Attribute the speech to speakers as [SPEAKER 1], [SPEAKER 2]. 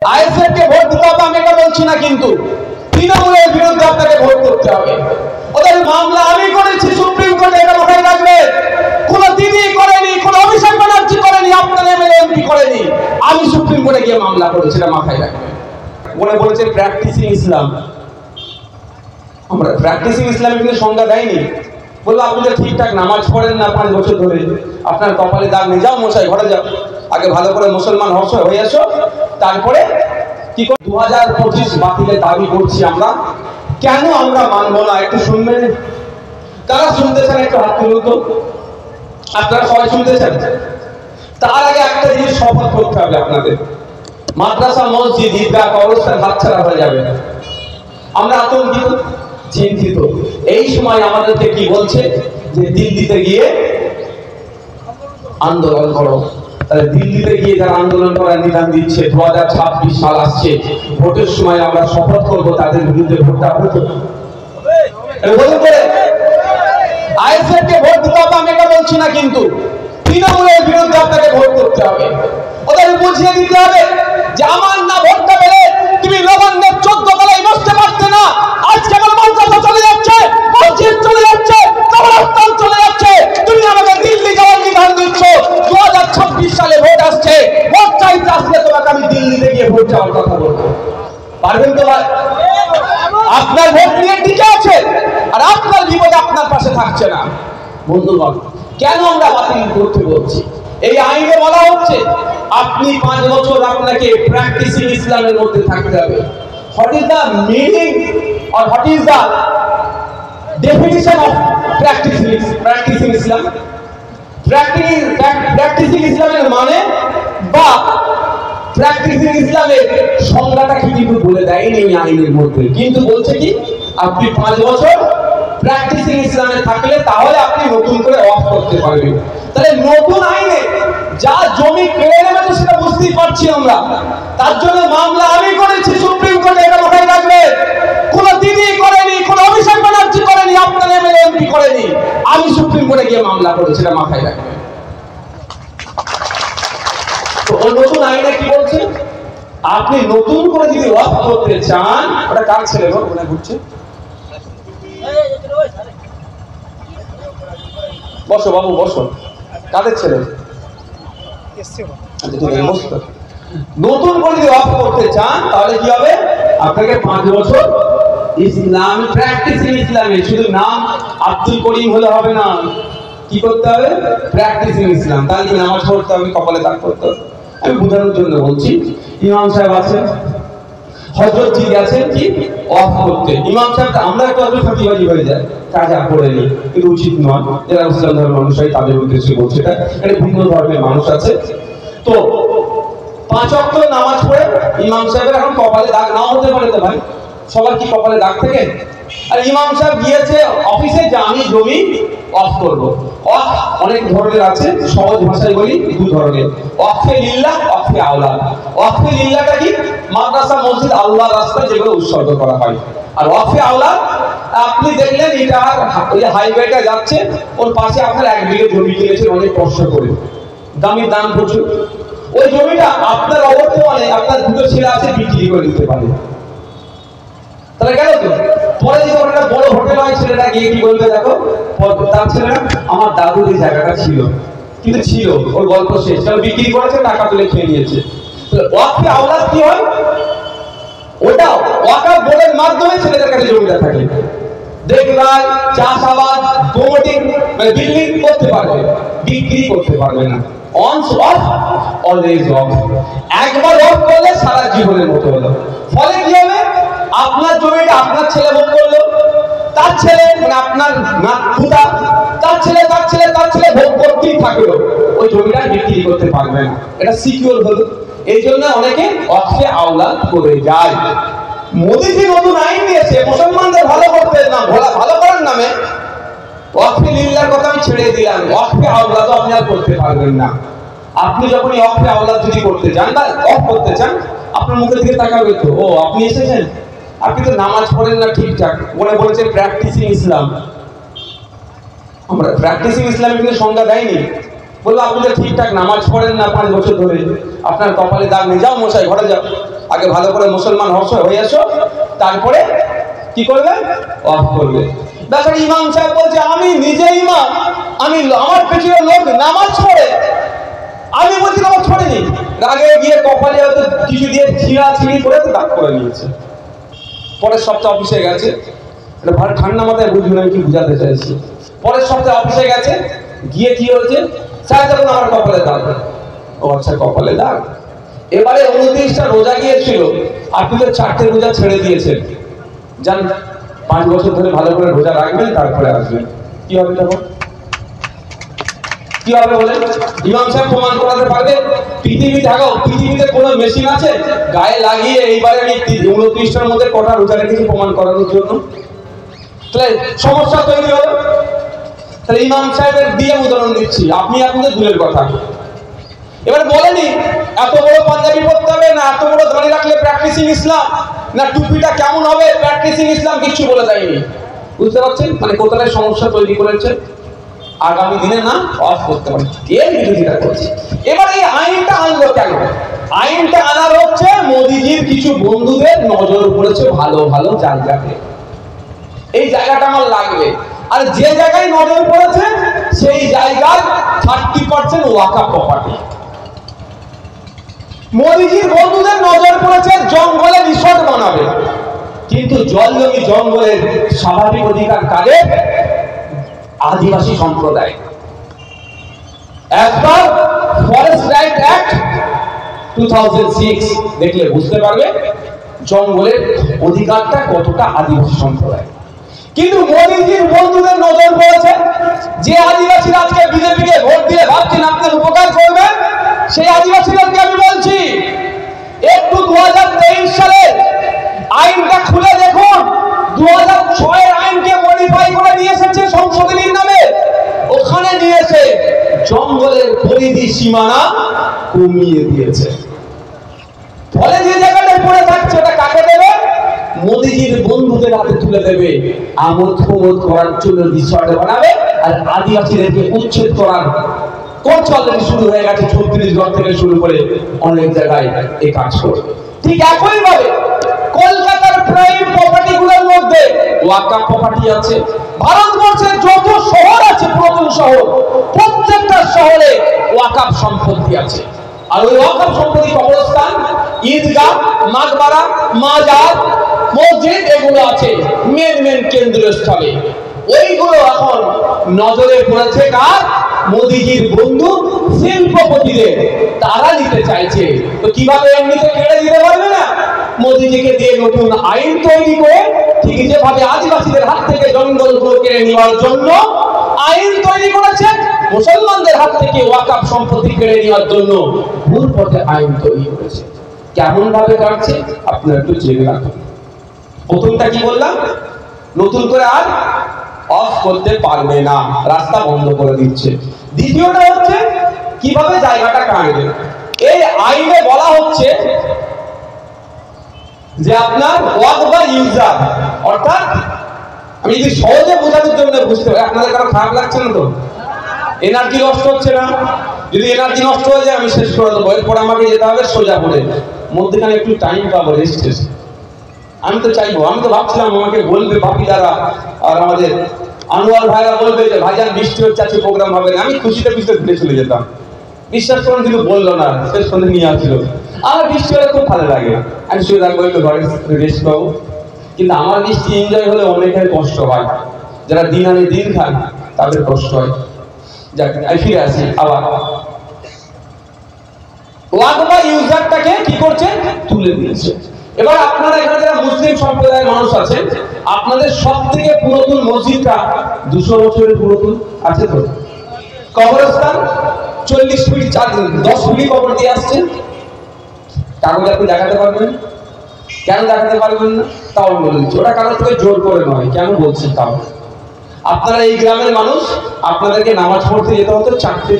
[SPEAKER 1] আইএসএফকে vote দিতে হবে আমি এটা বলছি না, কিন্তু তৃণমূলের বিরুদ্ধে আপনাকে ভোট করতে হবে। ওদের মামলা আমি করেছি সুপ্রিম কোর্টে, এটা মাথায় রাখবেন। কোন দিদি করেনি, কোন অভিষেক ব্যানার্জি করেনি, আপনার এমএলএ এমপি করেনি, আমি সুপ্রিম কোর্টে গিয়ে মামলা করেছি, এটা মাথায় রাখবেন। মনে বলেছে প্র্যাকটিসিং ইসলাম, আমরা প্র্যাকটিসিং ইসলামের কিন্তু সংজ্ঞা দেয়নি। বললো আপনি তো ঠিকঠাক নামাজ পড়েন না 5 বছর ধরে, আপনার কপালে দাগ নেই, যাও মশাই ঘরে যাও, আগে ভালো করে মুসলমান হয়ে এসো, তারপরে কি করে 2025 বাতিলের দাবি করছি আমরা। কেন আমরা মানবো না একটু শুনবেন? কারা শুনতেছেন একটু হাত তুলুন তো। আপনারা সবাই শুনতেছেন? তার আগে একটা জিনিস শপথ করতে হবে আপনাদের, মাদ্রাসা মসজিদ ঈদগাহ কবরস্থান হাতছাড়া হয়ে যাবে। আমরা আতঙ্কিত, চিন্তিত। এই সময় আমাদেরকে কি বলছে যে দিল্লিতে গিয়ে আন্দোলন করো। তাহলে দিল্লিতে গিয়ে যারা আন্দোলন করার নিদান দিচ্ছে, 2026 সাল আসছে, ভোটের সময় আমরা শপথ করবো তাদের বিরুদ্ধে ভোটটা হতো। আইএসএফকে ভোট দিতে হবে আমি এটা বলছি না, কিন্তু তৃণমূলের বিরুদ্ধে আপনাকে ভোট করতে হবে। ওদের বুঝিয়ে দিতে হবে যে আমার না ভোটটা পেলে তুমি নবান্নের 14 তলায় বসতে পারতে না। আজকে আমার মাদ্রাসা চলে যাচ্ছে, মসজিদ চলে যাচ্ছে, কবরস্থান চলে যাচ্ছে, তুমি আমাকে দিল্লি যাওয়ার বিধান দিচ্ছ। 2026 সালে ভোট আসছে, ভোট চাইতে আসলে তোমাকে আমি দিল্লিতে গিয়ে ভোট চাওয়ার কথা বলবো, পারবেন তো? আপনার ভোট নিয়ে টিকে আছে আর আপনার বিপদে আপনার পাশে থাকছে না। বন্ধুগণ, কেন আমরা বাতিল করতে বলছি? এই আইনে বলা হচ্ছে আপনি 5 বছর আপনাকে প্র্যাকটিসিং ইসলামের মধ্যে থাকতে হবে। What is the meaning or what is the definition of practicing Islam? Practicing ইসলামের মানে বা প্র্যাকটিসিং ইসলামের সংজ্ঞাটা কি কিন্তু বলে দেয়নি ওই আইনের মধ্যে, কিন্তু বলছে কি আপনি 5 বছর প্র্যাকটিসিং ইসলামে থাকলে তাহলে আপনি নতুন করে অফ করতে পারবেন। তাহলে নতুন আইনে যা জমি কেড়ে নেবে সেটা বুঝতেই পারছি আমরা, তার জন্য মামলা আমি করেছি সুপ্রিম কোর্টে, এটা মাথায় রাখবেন। কোন দিদি করেনি, কোন অভিষেক ব্যানার্জি করেনি, আপনার এমএলএ এমপি করেনি, আমি সুপ্রিম কোর্টে গিয়ে মামলা করেছি, এটা মাথায় রাখবেন। তো নতুন আইনে কি বলছে? আপনি নতুন করে যদি অফ করতে চান, ওটা কার ছেলে গো মনে ঘুরছে? বসো বাবু বসো, কাদের ছেলে? নতুন করে যদি অফ করতে চান তাহলে কি হবে? আপনাকে 5 বছর ইসলাম প্র্যাকটিসিং ইসলামে, শুধু নাম আব্দুল করিম হলে হবে না, কি করতে হবে? প্র্যাকটিসিং ইসলাম। তাহলে কি নামাজ পড়তে হবে, কপালে দাগ করতে হবে? আমি বোঝানোর জন্য বলছি। ইমাম সাহেব আছেন, হযরত জি আছেন কি অফ করতে। ইমাম সাহেব আমরা একটু ফাঁকিবাজি হয়ে যায়, কাজা করে নি, কিন্তু উচিত নয়। যারা মুসলিম ধর্মের মানুষ হয় তাদের উদ্দেশ্যে বলছে, এটা ভিন্ন ধর্মের মানুষ আছে। তো 5 ওয়াক্ত নামাজ পড়ে ইমাম সাহেবের এখন কপালে দাগ নাও হতে পারে, তো ভাই সবার কি কপালে দাগ থাকে? আর ইমাম সাহেব গিয়েছে অফিসে যে আমি জমি অফ করব। অফ অনেক ধরনের আছে, সহজ ভাষায় বলি 2 ধরনের, ওয়াকফে লিল্লাহ, ওয়াকফে আওলাদ। ওয়াকফে লিল্লাহটা কি? মাদ্রাসা মসজিদ আল্লাহর রাস্তায় যেগুলো উৎসর্গ করা হয়। আর ওয়াকফে আওলাদ আপনি দেখলেন এটা ওই হাইওয়েটা যাচ্ছে, ওর পাশে আপনার 1 বিঘে জমি কিনেছেন অনেক কষ্ট করে, দামি দাম প্রচুর। ওই জমিটা আপনার অবর্তমানে আপনার 2 ছেলে আছে, বিক্রি করে দিতে পারে। তাহলে গেল তো, পরে যদি একটা বড় হোটেল হয়, ছেলেটা গিয়ে কি বলবে? দেখো তার ছেলেরা আমার দাদুর এই জায়গাটা ছিল, কিন্তু ছিল, ওর গল্প শেষ, কারণ বিক্রি করেছে, টাকা তুলে খেয়ে নিয়েছে। ওয়াকফে আওলাদ কি হয়? ওটা ওয়াকফ বোর্ডের মাধ্যমে ছেলেদের কাছে জমিটা থাকে, দেখভাল, চাষাবাদ, প্রমোটিং, মানে বিল্ডিং করতে পারবে, বিক্রি করতে পারবে না। Once off, always off. একবার অফ করলে সারা জীবনের মতো হলো। ফলে কি হবে? আপনার জমিটা আপনার ছেলে ভোগ করলো, তার ছেলে মানে আপনার নাতপুতা, তার ছেলে তার ছেলে তার ছেলে ভোগ করতেই থাকলো, ওই জমিটা বিক্রি করতে পারবে না। এটা সিকিউর হলো। এই জন্য অনেকে ওয়াকফে আওলাদ করে যায়। মোদিজি নতুন আইন দিয়েছে মুসলমানদের ভালো করতে না, ভালো করার নামে ওয়াকফে লিল্লাহর কথা আমি ছেড়ে দিলাম, ওয়াকফে আওলাদ আপনি আর করতে পারবেন না। আপনি যখন ওয়াকফে আওলাদ যদি করতে চান বা অফ করতে চান, আপনার মুখের দিকে তাকাবে তো, ও আপনি এসেছেন, আপনি তো নামাজ পড়েন না ঠিকঠাক, মনে বলেছে প্র্যাকটিসিং ইসলাম। আমরা প্র্যাকটিসিং ইসলামের কিন্তু সংজ্ঞা দেয়নি। বললো আপনি তো ঠিকঠাক নামাজ পড়েন না 5 বছর ধরে, আপনার কপালে দাগ নেই, যাও মশাই ঘরে যাও, আগে ভালো করে মুসলমান হয়ে আসো, তারপরে কি করবে? অফ করবে। দেখেন ইমাম সাহেব বলছে আমি নিজে ইমাম, আমি আমার পেছনে লোক নামাজ পড়ে, আমি বলছি নামাজ পড়েনি, রাগে গিয়ে কপালে হয়তো কিছু দিয়ে ছিঁড়ি করে তো দাগ করে নিয়েছে। পরের সপ্তাহে অফিসে গেছে, এটা ভালো ঠান্ডা মাথায় বুঝবেন আমি কি বুঝাতে চাইছি। পরের সপ্তাহে অফিসে গেছে, গিয়ে কি হয়েছে? স্যার দেখুন আমার কপালে দাগ। ও আচ্ছা কপালে দাগ। এবারে 29টা রোজা গিয়েছিল, আপনি তো 4টে রোজা ছেড়ে দিয়েছেন, যান 5 বছর ধরে ভালো করে রোজা রাখবেন, তারপরে আসবেন। কি হবে তখন? কি হবে বলেন? ইমাম সাহেব প্রমাণ করাতে পারবে? পৃথিবীতে কোনো মেশিন আছে গায়ে লাগিয়ে এইবারে আমি 29টার মধ্যে কটা রোজা রেখেছি প্রমাণ করানোর জন্য? তাহলে সমস্যা তৈরি হলো। তাহলে ইমাম সাহেবের দিয়ে উদাহরণ দিচ্ছি, আপনি আপনাদের দূরের কথা। এবার বলেনি এত বড় পাঞ্জাবি পরতে হবে না, এত বড় দাড়ি রাখলে প্র্যাকটিসিং ইসলাম, না টুপিটা কেমন হবে প্র্যাকটিসিং ইসলাম, কিছু বলে দেয়নি। বুঝতে পারছেন মানে কোথায় সমস্যা তৈরি করেছে? আগামী দিনে না অফ করতে পারে, এর বিরোধিতা করছে। এবার এই আইনটা আনলো কেন? আইনটা আনার হচ্ছে মোদিজির কিছু বন্ধুদের নজর পড়েছে ভালো ভালো জায়গাতে, এই জায়গাটা আমার লাগবে। আর যে জায়গায় নজর পড়েছে সেই জায়গার 30% ওয়াকফ প্রপার্টি। মোদিজির বন্ধুদের নজর পড়েছে জঙ্গলে রিসর্ট বানাবে, কিন্তু জলজমি জঙ্গলের স্বাভাবিক অধিকার কাদের? আদিবাসী সম্প্রদায়। As per forest right act 2006 দেখলে বুঝতে পারবে জঙ্গলের অধিকারটা কতটা আদিবাসী সম্প্রদায়। কিন্তু মোদিজির বন্ধুদের নজর পড়েছে যে আদিবাসীরা আজকে বিজেপিকে ভোট দিয়ে ভাবছেন আপনার উপকার করবে, সেই আদিবাসীদেরকে আমি বলছি একটু 2023 সালের আইনটা খুলে দেখুন। 2006 এর আইনকে মডিফাই করে নিয়ে এসেছে সংশোধনীর নামে, ওখানে নিয়ে এসে জঙ্গলের পরিধি সীমানা কমিয়ে দিয়েছে। ফলে যে জায়গাটা পড়ে থাকছে ওটা কাকে দেবে? মোদিজির বন্ধুদের হাতে তুলে দেবে, আমোদ প্রমোদ করার জন্য রিসর্ট বানাবে, আর আদিবাসীদেরকে উচ্ছেদ করার করছে, অলরেডি শুরু হয়ে গেছে। 36গড় থেকে শুরু করে অনেক জায়গায় এই কাজ করবে। ঠিক একই ভাবে কলকাতার প্রাইম প্রপার্টি গুলোর মধ্যে ওয়াকফ প্রপার্টি আছে। ভারতবর্ষের যত শহর আছে পুরাতন শহর, প্রত্যেকটা শহরে ওয়াকফ সম্পত্তি আছে। আর ওই ওয়াকফ সম্পত্তি কবরস্থান, ঈদগাহ, মাকবারা, মাজার, মসজিদ এগুলো আছে মেন কেন্দ্রীয় স্থলে। ওইগুলো এখন নজরে পড়েছে কার? মোদিজির বন্ধু শিল্পপতিদের, তারা নিতে চাইছে। তো কিভাবে এমনিতে কেড়ে দিতে পারবে না? মোদিজিকে দিয়ে নতুন আইন তৈরি করে ঠিক যেভাবে আদিবাসীদের হাত থেকে জঙ্গলগুলো কেড়ে নেওয়ার জন্য আইন তৈরি করেছে, মুসলমানদের হাত থেকে ওয়াকফ সম্পত্তি কেড়ে নেওয়ার জন্য ভুল পথে আইন তৈরি করেছে। কেমন ভাবে কাটছে আপনারা একটু জেনে রাখুন। প্রথমটা কি বললাম? নতুন করে আর অফ করতে পারবে না, রাস্তা বন্ধ করে দিচ্ছে। দ্বিতীয়টা হচ্ছে কিভাবে জায়গাটা কাটবে। এই আইনে বলা হচ্ছে যে আপনার ওয়াকফ বা ইউজার, অর্থাৎ আমি যদি সহজে বোঝানোর জন্য বুঝতে পারি, আপনাদের কারো খারাপ লাগছে না তো? এনার্জি নষ্ট হচ্ছে না? যদি এনার্জি নষ্ট হয়ে যায় আমি শেষ করে দেবো, এরপর আমাকে যেতে হবে সোজা করে, মধ্যখানে একটু টাইম পাবো রেস্ট। আমি তো চাইবো, আমি তো ভাবছিলাম আমাকে বলবে বাপিদারা আর আমাদের আনোয়ার ভাইরা বলবে যে ভাইজান বৃষ্টি হচ্ছে আজকে প্রোগ্রাম হবে না, আমি খুশিতে ঘুরে চলে যেতাম। বিশ্বাস করুন কিন্তু বললো না, শেষ সন্ধে নিয়ে আসছিল। আমার বৃষ্টি হলে খুব ভালো লাগে, আমি শুয়ে থাকবো, একটু ঘরে রেস্ট পাবো। কিন্তু আমার বৃষ্টি এনজয় হলে অনেকের কষ্ট হয়, যারা দিন আনে দিন খান তাদের কষ্ট হয়। যাক আমি ফিরে আসি আবার। ওয়াকফ বা ইউজারটাকে কি করছে? তুলে দিয়েছে। এবার আপনারা এখানে যারা মুসলিম সম্প্রদায়ের মানুষ আছেন, আপনাদের সব থেকে পুরাতন মসজিদটা 200 বছরের পুরাতন আছে তো? কবরস্থান 40 ফিট 10 ফিট কবর দিয়ে আসছেন, কাগজ আপনি দেখাতে পারবেন? কেন দেখাতে পারবেন না? তাও বলে দিচ্ছি, ওটা কারোর থেকে জোর করে নয়। কেন বলছি তাও? আপনারা এই গ্রামের মানুষ, আপনাদেরকে নামাজ পড়তে যেতে হতো 4টে